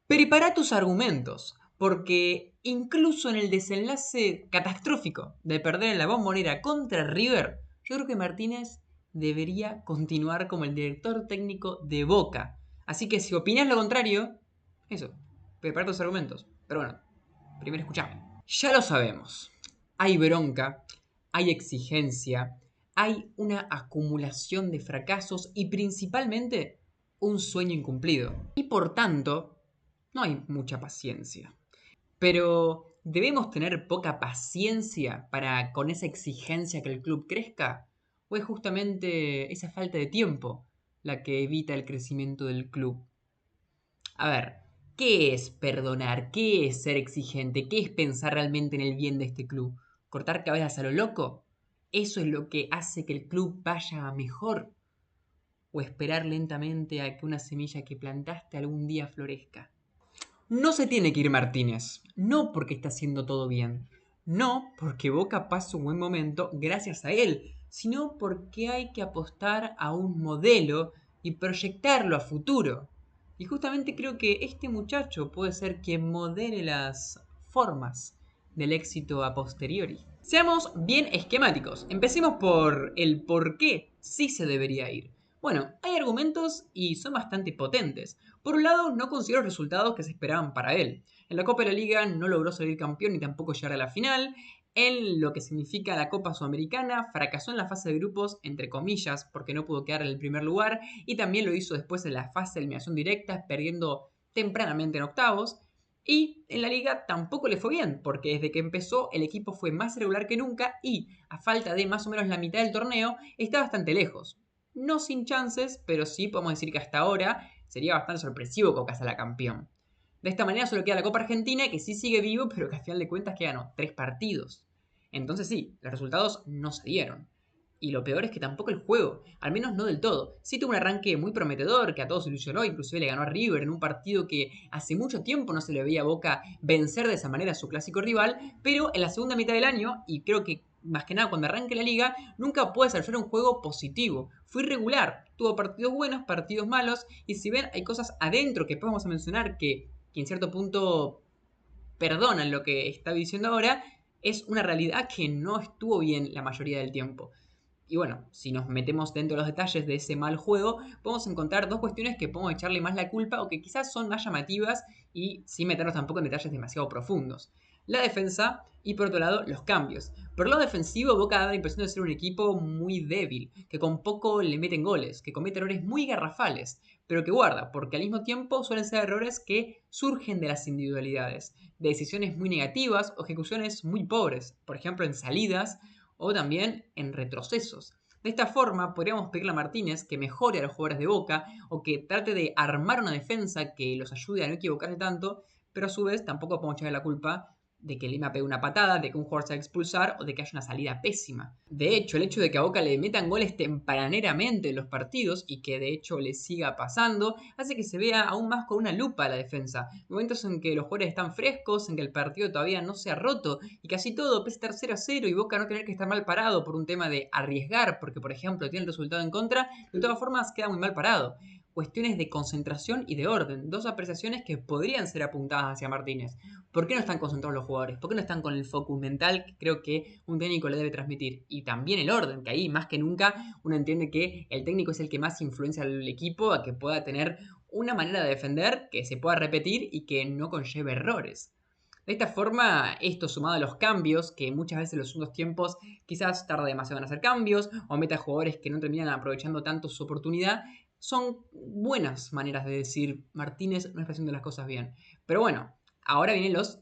Prepara tus argumentos, porque incluso en el desenlace catastrófico de perder en la Bombonera contra River, yo creo que Martínez debería continuar como el director técnico de Boca. Así que si opinas lo contrario, eso, prepara tus argumentos. Pero bueno, primero escuchame. Ya lo sabemos. Hay bronca, hay exigencia, hay una acumulación de fracasos y principalmente un sueño incumplido. Y por tanto, no hay mucha paciencia. Pero, ¿debemos tener poca paciencia para con esa exigencia que el club crezca? ¿O es justamente esa falta de tiempo la que evita el crecimiento del club? A ver, ¿qué es perdonar? ¿Qué es ser exigente? ¿Qué es pensar realmente en el bien de este club? ¿Cortar cabezas a lo loco? ¿Eso es lo que hace que el club vaya a mejor? ¿O esperar lentamente a que una semilla que plantaste algún día florezca? No se tiene que ir Martínez, no porque está haciendo todo bien, no porque Boca pasa un buen momento gracias a él, sino porque hay que apostar a un modelo y proyectarlo a futuro. Y justamente creo que este muchacho puede ser quien modele las formas del éxito a posteriori. Seamos bien esquemáticos. Empecemos por el por qué sí se debería ir. Bueno, hay argumentos y son bastante potentes. Por un lado, no consiguió los resultados que se esperaban para él. En la Copa de la Liga no logró salir campeón ni tampoco llegar a la final. En lo que significa la Copa Sudamericana, fracasó en la fase de grupos, entre comillas, porque no pudo quedar en el primer lugar. Y también lo hizo después en la fase de eliminación directa, perdiendo tempranamente en octavos. Y en la liga tampoco le fue bien, porque desde que empezó el equipo fue más regular que nunca y, a falta de más o menos la mitad del torneo, está bastante lejos. No sin chances, pero sí podemos decir que hasta ahora sería bastante sorpresivo que Boca sea campeón. De esta manera solo queda la Copa Argentina, que sí sigue vivo, pero que al final de cuentas que ganó 3 partidos. Entonces sí, los resultados no se dieron. Y lo peor es que tampoco el juego, al menos no del todo. Sí tuvo un arranque muy prometedor, que a todos ilusionó, inclusive le ganó a River en un partido que hace mucho tiempo no se le veía a Boca vencer de esa manera a su clásico rival, pero en la segunda mitad del año, y creo que más que nada cuando arranque la liga, nunca puede desarrollar un juego positivo. Fue irregular, tuvo partidos buenos, partidos malos, y si ven, hay cosas adentro que podemos mencionar que en cierto punto perdonan lo que está diciendo ahora, es una realidad que no estuvo bien la mayoría del tiempo. Y bueno, si nos metemos dentro de los detalles de ese mal juego, podemos encontrar dos cuestiones que podemos echarle más la culpa o que quizás son más llamativas y sin meternos tampoco en detalles demasiado profundos. La defensa y por otro lado los cambios. Por el lado defensivo, Boca da la impresión de ser un equipo muy débil, que con poco le meten goles, que comete errores muy garrafales, pero que guarda, porque al mismo tiempo suelen ser errores que surgen de las individualidades, de decisiones muy negativas o ejecuciones muy pobres, por ejemplo en salidas o también en retrocesos. De esta forma, podríamos pedirle a Martínez que mejore a los jugadores de Boca o que trate de armar una defensa que los ayude a no equivocarse tanto, pero a su vez tampoco podemos echarle la culpa de que Lima pegue una patada, de que un jugador se va a expulsar o de que haya una salida pésima. De hecho, el hecho de que a Boca le metan goles tempraneramente en los partidos y que de hecho le siga pasando, hace que se vea aún más con una lupa la defensa. Momentos en que los jugadores están frescos, en que el partido todavía no se ha roto y casi todo pese a estar 0-0 y Boca no tener que estar mal parado por un tema de arriesgar, porque por ejemplo tiene el resultado en contra, de todas formas queda muy mal parado. Cuestiones de concentración y de orden, dos apreciaciones que podrían ser apuntadas hacia Martínez. ¿Por qué no están concentrados los jugadores? ¿Por qué no están con el focus mental que creo que un técnico le debe transmitir? Y también el orden, que ahí más que nunca uno entiende que el técnico es el que más influencia al equipo a que pueda tener una manera de defender que se pueda repetir y que no conlleve errores. De esta forma, esto sumado a los cambios, que muchas veces en los segundos tiempos quizás tarda demasiado en hacer cambios, o meta jugadores que no terminan aprovechando tanto su oportunidad, son buenas maneras de decir Martínez no está haciendo las cosas bien. Pero bueno, ahora vienen los,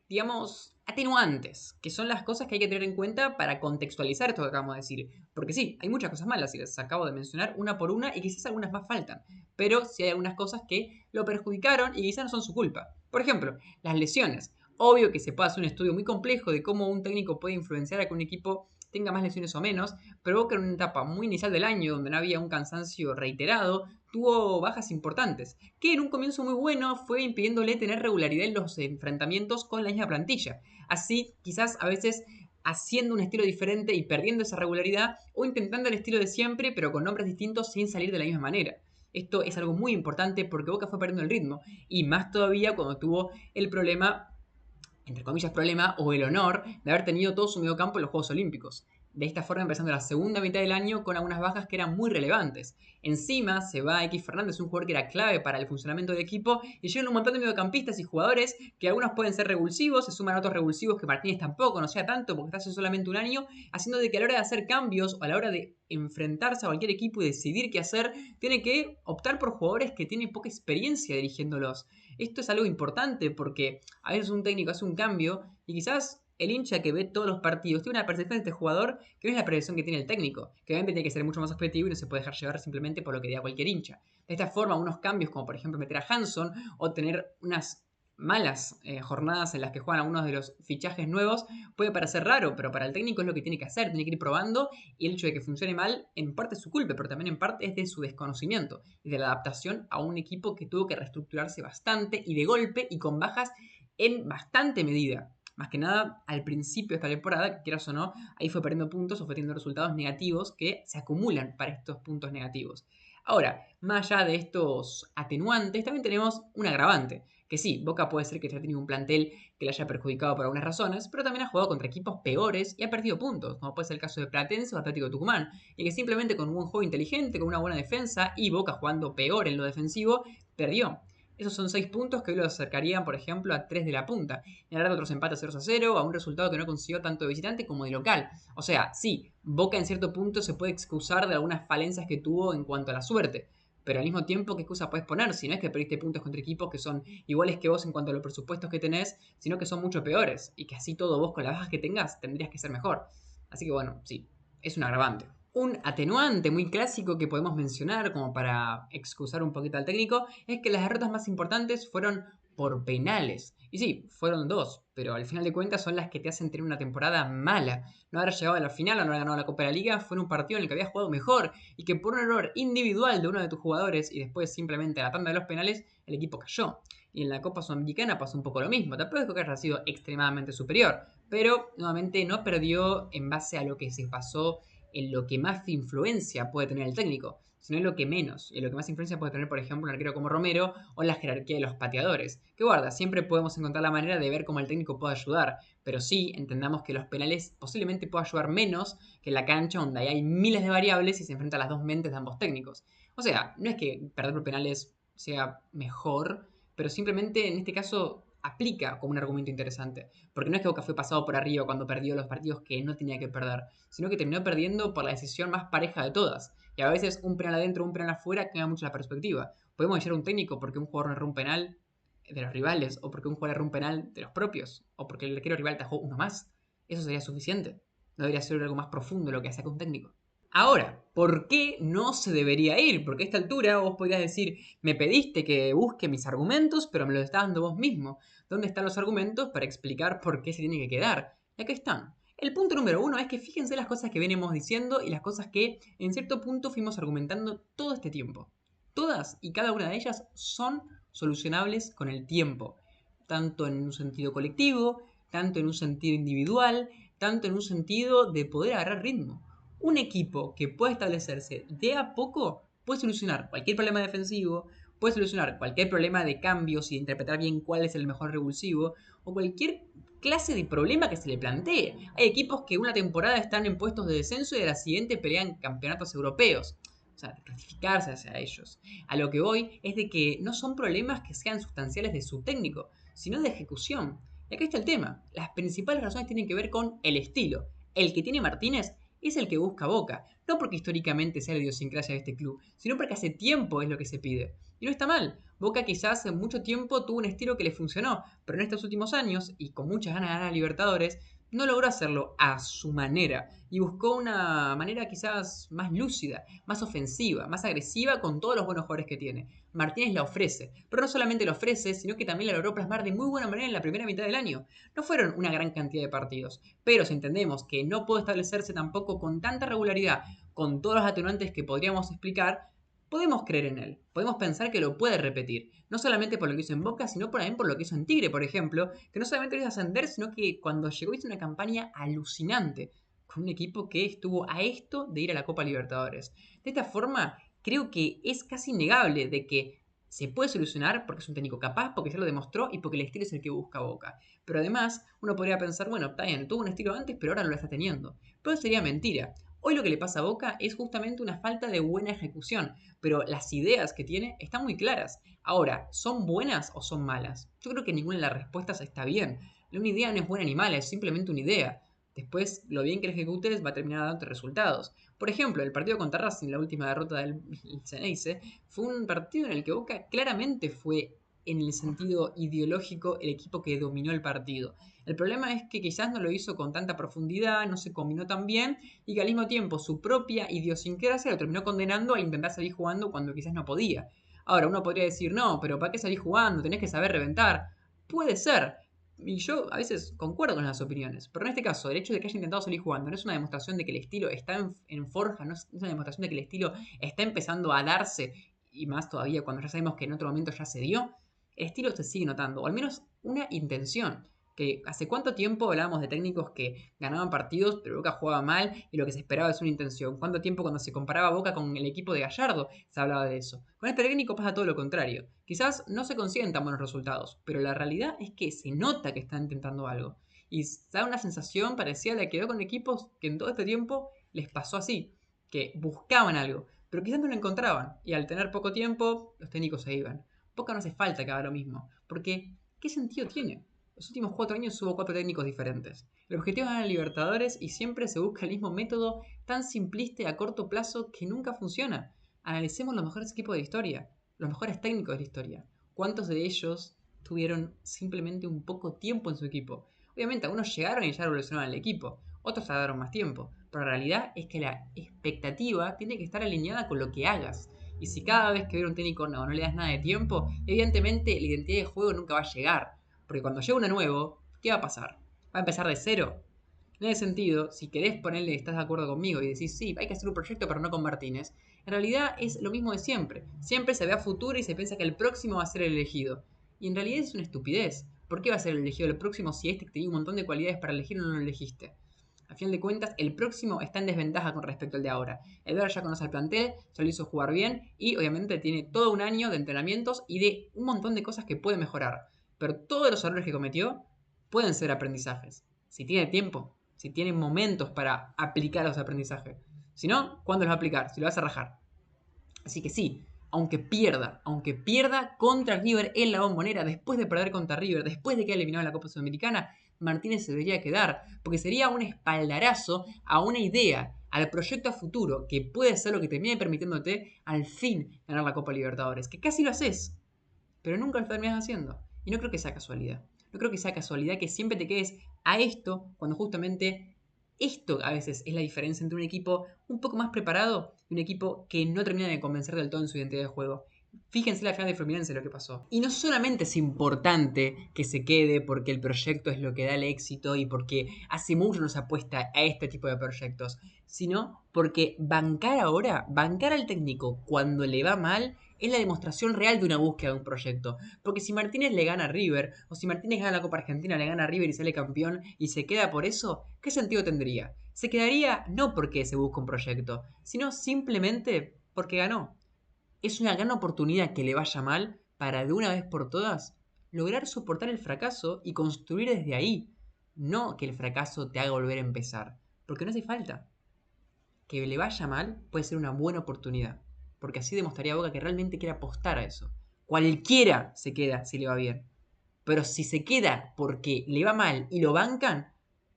digamos, atenuantes, que son las cosas que hay que tener en cuenta para contextualizar esto que acabamos de decir. Porque sí, hay muchas cosas malas y las acabo de mencionar una por una y quizás algunas más faltan. Pero sí hay algunas cosas que lo perjudicaron y quizás no son su culpa. Por ejemplo, las lesiones. Obvio que se puede hacer un estudio muy complejo de cómo un técnico puede influenciar a que un equipo tenga más lesiones o menos, pero Boca en una etapa muy inicial del año donde no había un cansancio reiterado, tuvo bajas importantes, que en un comienzo muy bueno fue impidiéndole tener regularidad en los enfrentamientos con la misma plantilla. Así, quizás a veces haciendo un estilo diferente y perdiendo esa regularidad, o intentando el estilo de siempre pero con nombres distintos sin salir de la misma manera. Esto es algo muy importante porque Boca fue perdiendo el ritmo. Y más todavía cuando tuvo el problema, entre comillas problema, o el honor de haber tenido todo su mediocampo en los Juegos Olímpicos. De esta forma empezando la segunda mitad del año con algunas bajas que eran muy relevantes. Encima se va X Fernández, un jugador que era clave para el funcionamiento del equipo, y llegan un montón de mediocampistas y jugadores que algunos pueden ser revulsivos, se suman otros revulsivos que Martínez tampoco no sea tanto porque está hace solamente un año, haciendo de que a la hora de hacer cambios o a la hora de enfrentarse a cualquier equipo y decidir qué hacer, tiene que optar por jugadores que tienen poca experiencia dirigiéndolos. Esto es algo importante porque a veces un técnico hace un cambio y quizás el hincha que ve todos los partidos tiene una percepción de este jugador que no es la percepción que tiene el técnico, que obviamente tiene que ser mucho más objetivo y no se puede dejar llevar simplemente por lo que diga cualquier hincha. De esta forma, unos cambios como por ejemplo meter a Hanson o tener unas malas jornadas en las que juegan algunos de los fichajes nuevos puede parecer raro, pero para el técnico es lo que tiene que hacer, tiene que ir probando y el hecho de que funcione mal en parte es su culpa, pero también en parte es de su desconocimiento y de la adaptación a un equipo que tuvo que reestructurarse bastante y de golpe y con bajas en bastante medida. Más que nada al principio de esta temporada, que quieras o no, ahí fue perdiendo puntos o fue teniendo resultados negativos que se acumulan para estos puntos negativos. Ahora, más allá de estos atenuantes, también tenemos un agravante. Que sí, Boca puede ser que ya tenga un plantel que le haya perjudicado por algunas razones, pero también ha jugado contra equipos peores y ha perdido puntos, como puede ser el caso de Platense o Atlético Tucumán, y que simplemente con un buen juego inteligente, con una buena defensa y Boca jugando peor en lo defensivo, perdió. Esos son 6 puntos que hoy lo acercarían, por ejemplo, a 3 de la punta. Y ahora otros empates 0-0, a un resultado que no consiguió tanto de visitante como de local. O sea, sí, Boca en cierto punto se puede excusar de algunas falencias que tuvo en cuanto a la suerte. Pero al mismo tiempo, ¿qué excusa puedes poner? Si no es que perdiste puntos contra equipos que son iguales que vos en cuanto a los presupuestos que tenés, sino que son mucho peores. Y que así todo vos con las bajas que tengas tendrías que ser mejor. Así que bueno, sí, es un agravante. Un atenuante muy clásico que podemos mencionar como para excusar un poquito al técnico es que las derrotas más importantes fueron por penales. Y sí, fueron dos, pero al final de cuentas son las que te hacen tener una temporada mala. No haber llegado a la final o no haber ganado la Copa de la Liga fue en un partido en el que habías jugado mejor y que por un error individual de uno de tus jugadores y después simplemente a la tanda de los penales, el equipo cayó. Y en la Copa Sudamericana pasó un poco lo mismo. Tampoco es que haya sido extremadamente superior, pero nuevamente no perdió en base a lo que se pasó en lo que más influencia puede tener el técnico, sino en lo que menos. Y en lo que más influencia puede tener, por ejemplo, un arquero como Romero o en la jerarquía de los pateadores. Que guarda, siempre podemos encontrar la manera de ver cómo el técnico puede ayudar, pero sí entendamos que los penales posiblemente pueda ayudar menos que en la cancha donde hay miles de variables y se enfrentan las dos mentes de ambos técnicos. O sea, no es que perder por penales sea mejor, pero simplemente en este caso aplica como un argumento interesante. Porque no es que Boca fue pasado por arriba cuando perdió los partidos que no tenía que perder, sino que terminó perdiendo por la decisión más pareja de todas. Y a veces un penal adentro, un penal afuera cambia mucho la perspectiva. Podemos echar a un técnico porque un jugador no erró un penal de los rivales, o porque un jugador erró un penal de los propios, o porque el arquero rival tajó uno más. Eso sería suficiente. No debería ser algo más profundo lo que hace un técnico. Ahora, ¿por qué no se debería ir? Porque a esta altura vos podrías decir, me pediste que busque mis argumentos, pero me los estás dando vos mismo. ¿Dónde están los argumentos para explicar por qué se tiene que quedar? Y aquí están. El punto número uno es que fíjense las cosas que venimos diciendo y las cosas que en cierto punto fuimos argumentando todo este tiempo. Todas y cada una de ellas son solucionables con el tiempo, tanto en un sentido colectivo, tanto en un sentido individual, tanto en un sentido de poder agarrar ritmo. Un equipo que pueda establecerse de a poco puede solucionar cualquier problema defensivo, puede solucionar cualquier problema de cambios y de interpretar bien cuál es el mejor revulsivo, o cualquier clase de problema que se le plantee. Hay equipos que una temporada están en puestos de descenso y a la siguiente pelean campeonatos europeos. O sea, clasificarse hacia ellos. A lo que voy es de que no son problemas que sean sustanciales de su técnico, sino de ejecución. Y acá está el tema. Las principales razones tienen que ver con el estilo. El que tiene Martínez es el que busca Boca. No porque históricamente sea la idiosincrasia de este club, sino porque hace tiempo es lo que se pide. Y no está mal. Boca quizás hace mucho tiempo tuvo un estilo que le funcionó, pero en estos últimos años, y con muchas ganas de ganar a Libertadores, no logró hacerlo a su manera y buscó una manera quizás más lúcida, más ofensiva, más agresiva con todos los buenos jugadores que tiene. Martínez la ofrece, pero no solamente la ofrece, sino que también la logró plasmar de muy buena manera en la primera mitad del año. No fueron una gran cantidad de partidos, pero si entendemos que no puede establecerse tampoco con tanta regularidad, con todos los atenuantes que podríamos explicar, podemos creer en él, podemos pensar que lo puede repetir, no solamente por lo que hizo en Boca, sino también por lo que hizo en Tigre, por ejemplo, que no solamente lo hizo ascender, sino que cuando llegó hizo una campaña alucinante, con un equipo que estuvo a esto de ir a la Copa Libertadores. De esta forma, creo que es casi innegable de que se puede solucionar porque es un técnico capaz, porque ya lo demostró y porque el estilo es el que busca Boca. Pero además, uno podría pensar, bueno, está bien, tuvo un estilo antes, pero ahora no lo está teniendo. Pero sería mentira. Hoy lo que le pasa a Boca es justamente una falta de buena ejecución, pero las ideas que tiene están muy claras. Ahora, ¿son buenas o son malas? Yo creo que ninguna de las respuestas está bien. Una idea no es buena ni mala, es simplemente una idea. Después, lo bien que la ejecutes va a terminar dando resultados. Por ejemplo, el partido contra Racing, la última derrota del Ceneice, fue un partido en el que Boca claramente fue, en el sentido ideológico, el equipo que dominó el partido. El problema es que quizás no lo hizo con tanta profundidad, no se combinó tan bien y que al mismo tiempo su propia idiosincrasia lo terminó condenando a intentar salir jugando cuando quizás no podía. Ahora, uno podría decir, no, pero ¿para qué salir jugando? Tenés que saber reventar. Puede ser, y yo a veces concuerdo con las opiniones, pero en este caso, el hecho de que haya intentado salir jugando no es una demostración de que el estilo está en forja, no es una demostración de que el estilo está empezando a darse, y más todavía cuando ya sabemos que en otro momento ya se dio. El estilo se sigue notando, o al menos una intención. Que hace cuánto tiempo hablábamos de técnicos que ganaban partidos, pero Boca jugaba mal y lo que se esperaba es una intención. ¿Cuánto tiempo cuando se comparaba Boca con el equipo de Gallardo se hablaba de eso? Con este técnico pasa todo lo contrario. Quizás no se consiguen tan buenos resultados, pero la realidad es que se nota que están intentando algo. Y da una sensación parecida a la que dio con equipos que en todo este tiempo les pasó así, que buscaban algo, pero quizás no lo encontraban. Y al tener poco tiempo, los técnicos se iban. Boca no hace falta que haga lo mismo, porque ¿qué sentido tiene? Los últimos 4 años hubo 4 técnicos diferentes. El objetivo es ganar Libertadores y siempre se busca el mismo método tan simplista y a corto plazo que nunca funciona. Analicemos los mejores equipos de la historia, los mejores técnicos de la historia. ¿Cuántos de ellos tuvieron simplemente un poco tiempo en su equipo? Obviamente algunos llegaron y ya revolucionaron el equipo, otros tardaron más tiempo, pero la realidad es que la expectativa tiene que estar alineada con lo que hagas. Y si cada vez que viene un técnico no le das nada de tiempo, evidentemente la identidad de juego nunca va a llegar. Porque cuando llega uno nuevo, ¿qué va a pasar? ¿Va a empezar de cero? En ese sentido, si querés ponerle, estás de acuerdo conmigo y decís, sí, hay que hacer un proyecto pero no con Martínez, en realidad es lo mismo de siempre. Siempre se ve a futuro y se piensa que el próximo va a ser el elegido. Y en realidad es una estupidez. ¿Por qué va a ser el elegido el próximo si este que tenía un montón de cualidades para elegir no lo elegiste? A fin de cuentas, el próximo está en desventaja con respecto al de ahora. El de ahora ya conoce al plantel, ya lo hizo jugar bien y obviamente tiene todo un año de entrenamientos y de un montón de cosas que puede mejorar. Pero todos los errores que cometió pueden ser aprendizajes. Si tiene tiempo, si tiene momentos para aplicar los aprendizajes. Si no, ¿cuándo los va a aplicar? Si lo vas a rajar. Así que sí, aunque pierda contra River en la Bombonera, después de perder contra River, después de que haya eliminado la Copa Sudamericana, Martínez se debería quedar, porque sería un espaldarazo a una idea, al proyecto a futuro, que puede ser lo que termine permitiéndote al fin ganar la Copa Libertadores, que casi lo haces, pero nunca lo terminas haciendo. Y no creo que sea casualidad. No creo que sea casualidad que siempre te quedes a esto cuando justamente esto a veces es la diferencia entre un equipo un poco más preparado y un equipo que no termina de convencer del todo en su identidad de juego. Fíjense la final de Fluminense lo que pasó. Y no solamente es importante que se quede porque el proyecto es lo que da el éxito y porque hace mucho no se apuesta a este tipo de proyectos, sino porque bancar al técnico cuando le va mal, es la demostración real de una búsqueda de un proyecto. Porque si Martínez le gana a River, o si Martínez gana la Copa Argentina, le gana a River y sale campeón y se queda por eso, ¿qué sentido tendría? Se quedaría no porque se busca un proyecto, sino simplemente porque ganó. Es una gran oportunidad que le vaya mal para de una vez por todas lograr soportar el fracaso y construir desde ahí. No que el fracaso te haga volver a empezar, porque no hace falta. Que le vaya mal puede ser una buena oportunidad, porque así demostraría a Boca que realmente quiere apostar a eso. Cualquiera se queda si le va bien, pero si se queda porque le va mal y lo bancan,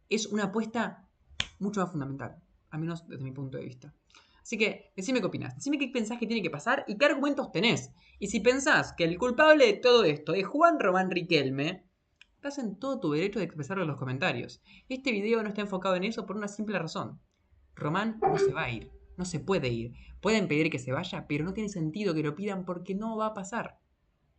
es una apuesta mucho más fundamental, al menos desde mi punto de vista. Así que, decime qué opinás, decime qué pensás que tiene que pasar y qué argumentos tenés. Y si pensás que el culpable de todo esto es Juan Román Riquelme, estás en todo tu derecho de expresarlo en los comentarios. Este video no está enfocado en eso por una simple razón. Román no se va a ir, no se puede ir. Pueden pedir que se vaya, pero no tiene sentido que lo pidan porque no va a pasar.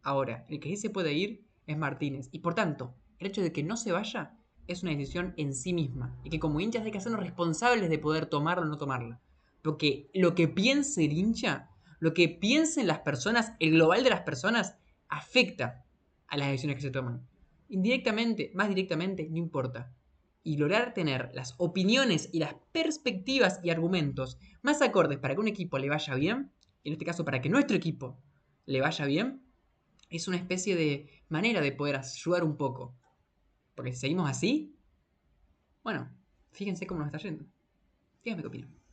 Ahora, el que sí se puede ir es Martínez. Y por tanto, el hecho de que no se vaya es una decisión en sí misma. Y que como hinchas hay que hacernos responsables de poder tomarla o no tomarla. Porque lo que piense el hincha, lo que piensen las personas, el global de las personas, afecta a las decisiones que se toman. Indirectamente, más directamente, no importa. Y lograr tener las opiniones y las perspectivas y argumentos más acordes para que un equipo le vaya bien, en este caso para que nuestro equipo le vaya bien, es una especie de manera de poder ayudar un poco. Porque si seguimos así, bueno, fíjense cómo nos está yendo. Díganme qué opinan.